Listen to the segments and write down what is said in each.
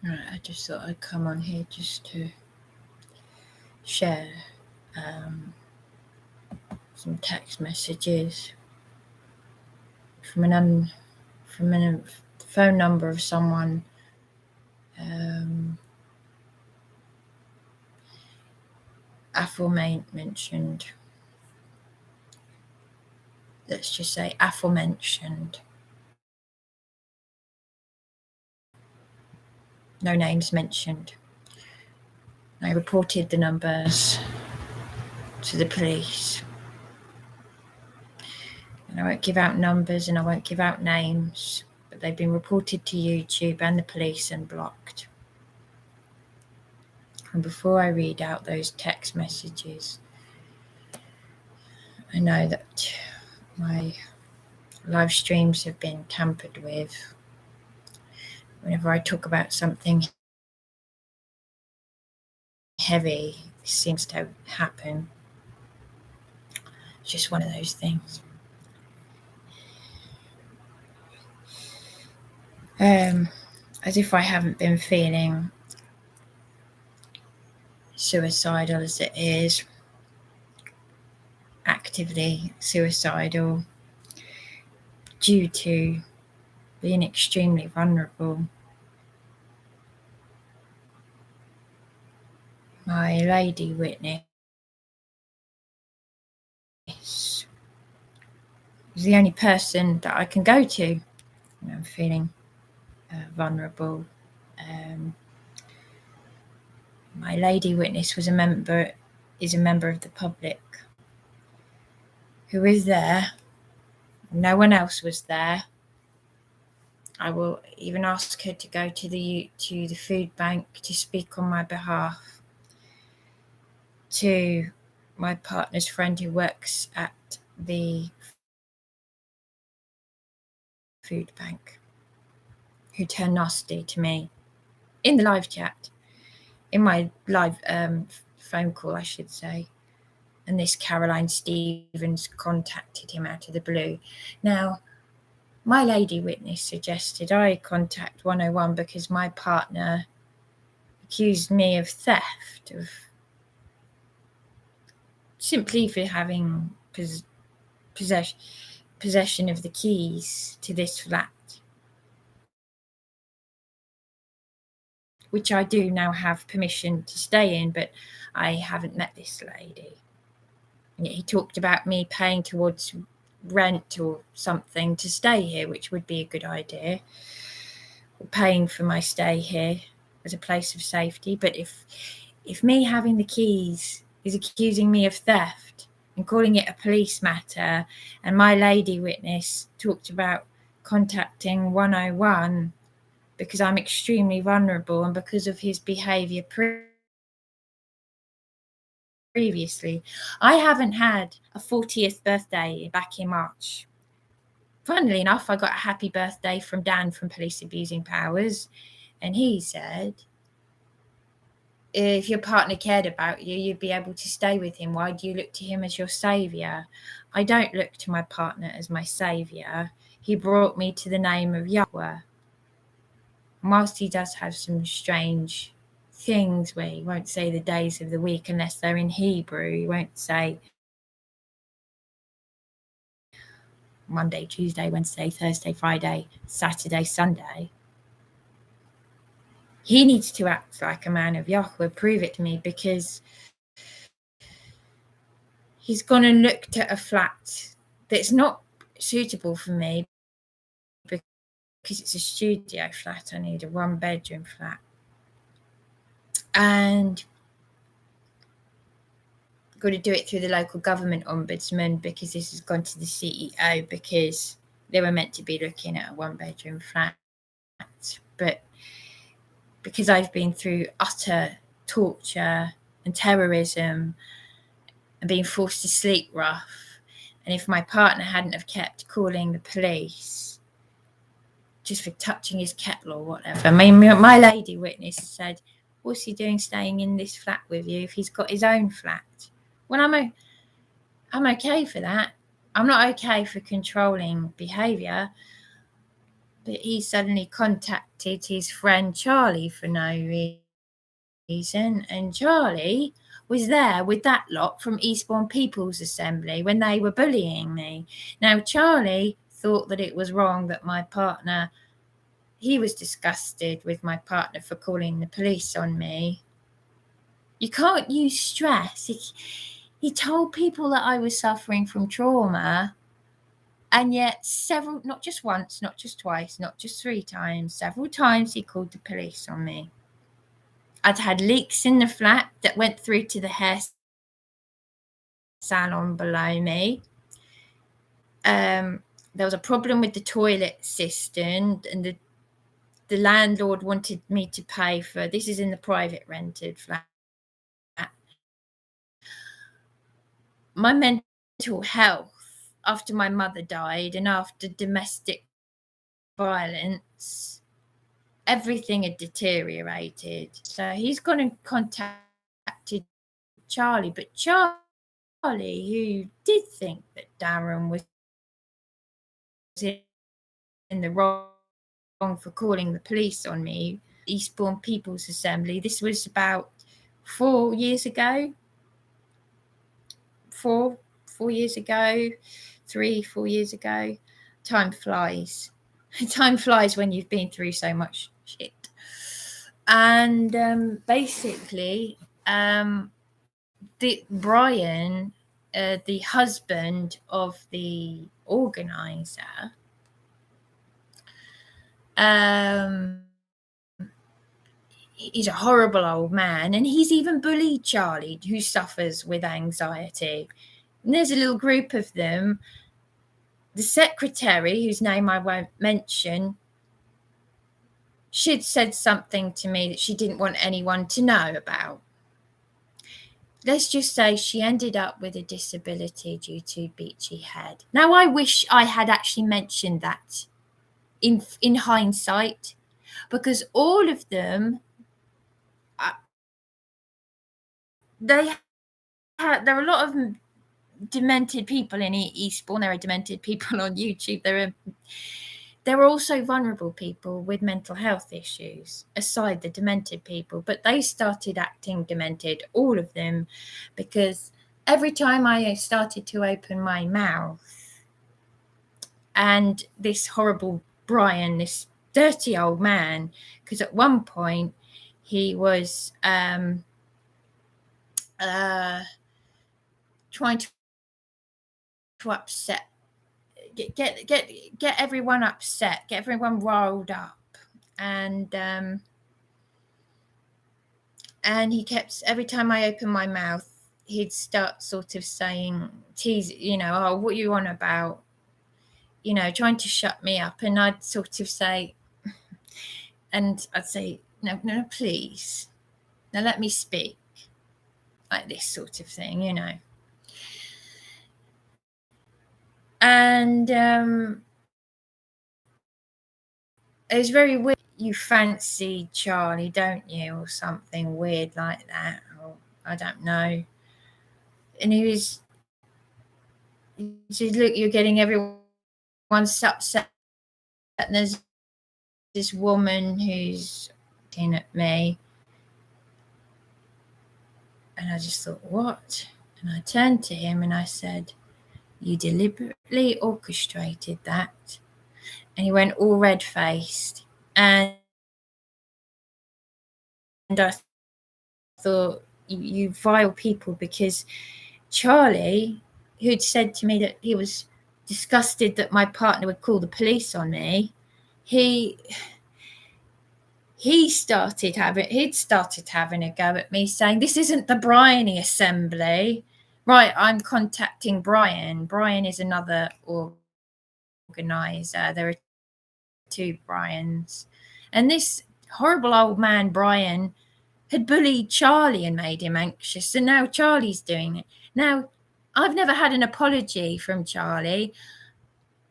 Right, I just thought I'd come on here just to share some text messages from from a phone number of someone aforementioned. Let's just say aforementioned. No names mentioned. I reported the numbers to the police. And I won't give out numbers and I won't give out names, but they've been reported to YouTube and the police and blocked. And before I read out those text messages, I know that my live streams have been tampered with. Whenever I talk about something heavy, it seems to happen. It's just one of those things. As if I haven't been feeling suicidal as it is, actively suicidal, due to being extremely vulnerable. My lady witness is the only person that I can go to when I'm feeling vulnerable. My lady witness is a member of the public who is there. No one else was there. I will even ask her to go to the food bank to speak on my behalf to my partner's friend who works at the food bank, who turned nasty to me in the live chat, in my live phone call, I should say. And this Caroline Stevens contacted him out of the blue. Now, my lady witness suggested I contact 101 because my partner accused me of theft, of simply for having possession of the keys to this flat, which I do now have permission to stay in, but I haven't met this lady. And yet he talked about me paying towards rent or something to stay here, which would be a good idea, or paying for my stay here as a place of safety. But if me having the keys is accusing me of theft and calling it a police matter, and my lady witness talked about contacting 101 because I'm extremely vulnerable and because of his behaviour previously. I haven't had a 40th birthday back in March. Funnily enough, I got a happy birthday from Dan from Police Abusing Powers, and he said, if your partner cared about you, you'd be able to stay with him. Why do you look to him as your saviour? I don't look to my partner as my saviour. He brought me to the name of Yahweh. And whilst he does have some strange things where he won't say the days of the week unless they're in Hebrew, he won't say Monday, Tuesday, Wednesday, Thursday, Friday, Saturday, Sunday. He needs to act like a man of Yahweh, prove it to me, because he's gone and looked at a flat that's not suitable for me because it's a studio flat. I need a 1-bedroom flat. And got to do it through the local government ombudsman because this has gone to the CEO because they were meant to be looking at a 1-bedroom flat. But because I've been through utter torture and terrorism and being forced to sleep rough, and if my partner hadn't have kept calling the police just for touching his kettle or whatever, I mean, my lady witness said, what's he doing staying in this flat with you if he's got his own flat? Well, I'm okay for that. I'm not okay for controlling behaviour, but he suddenly contacted his friend Charlie for no reason, and Charlie was there with that lot from Eastbourne People's Assembly when they were bullying me. Now, Charlie thought that it was wrong that my partner, he was disgusted with my partner for calling the police on me. You can't use stress. He told people that I was suffering from trauma, and yet several, not just once, not just twice, not just 3 times, several times he called the police on me. I'd had leaks in the flat that went through to the hair salon below me. There was a problem with the toilet system, and the landlord wanted me to pay for, this is in the private rented flat. My mental health after my mother died and after domestic violence, everything had deteriorated. So he's gone and contacted Charlie, but Charlie, who did think that Darren was in the wrong for calling the police on me, Eastbourne People's Assembly, this was about 4 years ago. 4 years ago, 3-4 years ago. Time flies. Time flies when you've been through so much shit. And basically, Brian, the husband of the organizer, he's a horrible old man, and he's even bullied Charlie, who suffers with anxiety. And there's a little group of them. The secretary, whose name I won't mention, she'd said something to me that she didn't want anyone to know about. Let's just say she ended up with a disability due to beachy head. Now, I wish I had actually mentioned that in hindsight, because all of them, there are a lot of demented people in Eastbourne. There are demented people on YouTube. There are also vulnerable people with mental health issues, aside the demented people, but they started acting demented, all of them, because every time I started to open my mouth, and this horrible Brian, this dirty old man, because at one point he was trying to upset, get everyone upset, get everyone riled up, and he kept, every time I opened my mouth, he'd start sort of saying, tease, oh, what are you on about? Trying to shut me up, and I'd sort of say, and I'd say, no, please, now let me speak, like this sort of thing, And it was very weird. You fancy Charlie, don't you, or something weird like that, or I don't know. And he said, look, you're getting everyone's upset, and there's this woman who's looking at me. And I just thought, what? And I turned to him and I said, you deliberately orchestrated that. And he went all red-faced. And I thought, you vile people, because Charlie, who'd said to me that he was disgusted that my partner would call the police on me, he'd started having a go at me, saying, this isn't the Bryony Assembly. Right, I'm contacting Brian. Brian is another organizer. There are 2 Brians. And this horrible old man, Brian, had bullied Charlie and made him anxious. And now Charlie's doing it. Now, I've never had an apology from Charlie.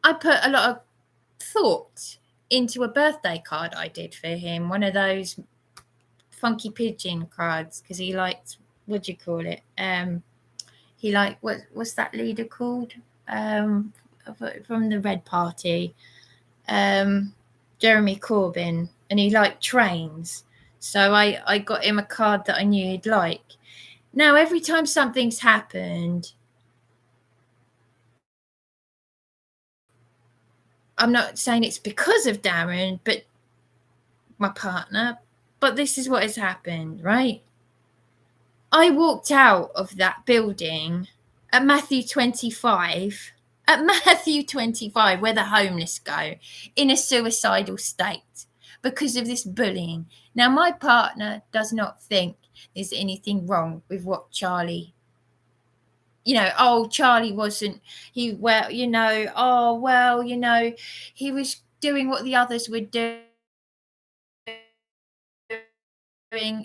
I put a lot of thought into a birthday card I did for him, one of those funky pigeon cards, because he liked, what do you call it? He liked, what's that leader called? From the Red Party. Jeremy Corbyn, and he liked trains. So I got him a card that I knew he'd like. Now, every time something's happened, I'm not saying it's because of Darren, but my partner, but this is what has happened, right? I walked out of that building at Matthew 25, where the homeless go, in a suicidal state because of this bullying. Now, my partner does not think there's anything wrong with what Charlie, Charlie wasn't, he was doing what the others would do.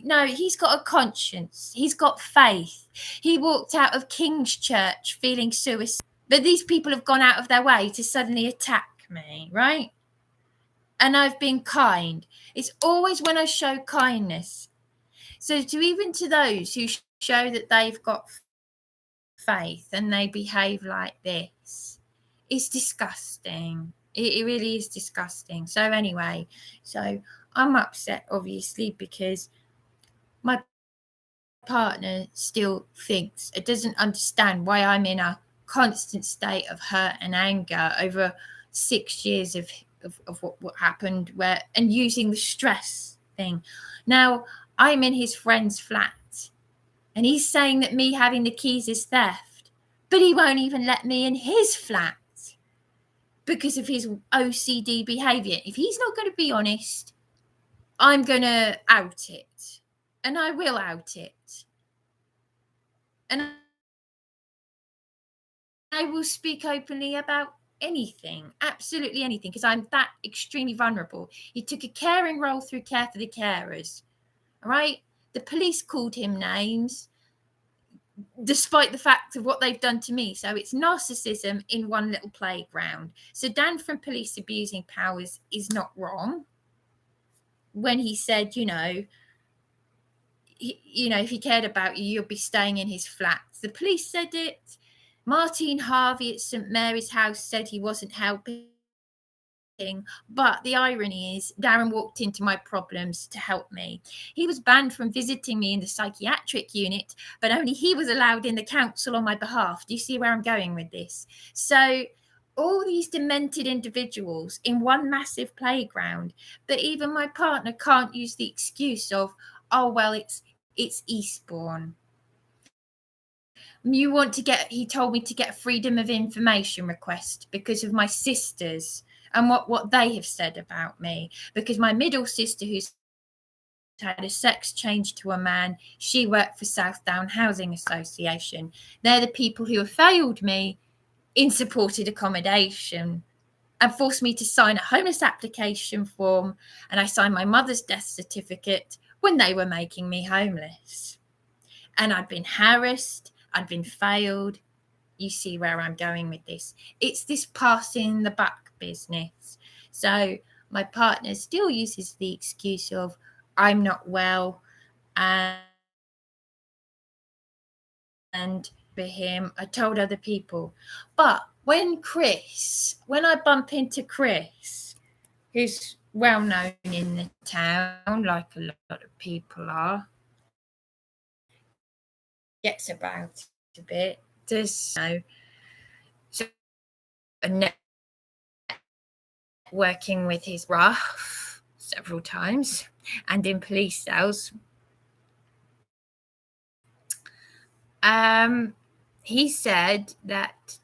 No, he's got a conscience. He's got faith. He walked out of King's Church feeling suicidal. But these people have gone out of their way to suddenly attack me, right? And I've been kind. It's always when I show kindness. So to those who show that they've got faith and they behave like this, it's disgusting. It really is disgusting. So anyway, I'm upset, obviously, because my partner still thinks, it doesn't understand why I'm in a constant state of hurt and anger over 6 years of what happened, and using the stress thing. Now, I'm in his friend's flat, and he's saying that me having the keys is theft, but he won't even let me in his flat because of his OCD behaviour. If he's not going to be honest, I'm going to out it, and I will out it. And I will speak openly about anything, absolutely anything, because I'm that extremely vulnerable. He took a caring role through Care for the Carers, all right? The police called him names, despite the fact of what they've done to me. So it's narcissism in one little playground. So Dan from Police Abusing Powers is not wrong when he said, if he cared about you, you'll be staying in his flat. The police said it. Martine Harvey at St Mary's House said he wasn't helping. But the irony is, Darren walked into my problems to help me. He was banned from visiting me in the psychiatric unit, but only he was allowed in the council on my behalf. Do you see where I'm going with this? So all these demented individuals in one massive playground, but even my partner can't use the excuse of, oh, well, it's Eastbourne. He told me to get a freedom of information request because of my sisters and what they have said about me. Because my middle sister, who's had a sex change to a man, she worked for Southdown Housing Association. They're the people who have failed me in supported accommodation and forced me to sign a homeless application form, and I signed my mother's death certificate when they were making me homeless. And I'd been harassed, I'd been failed. You see where I'm going with this. It's this passing the buck business. So my partner still uses the excuse of, I'm not well, and for him, I told other people. But when I bump into Chris, who's well known in the town, like a lot of people are, gets about a bit, working with his rough several times and in police cells. He said that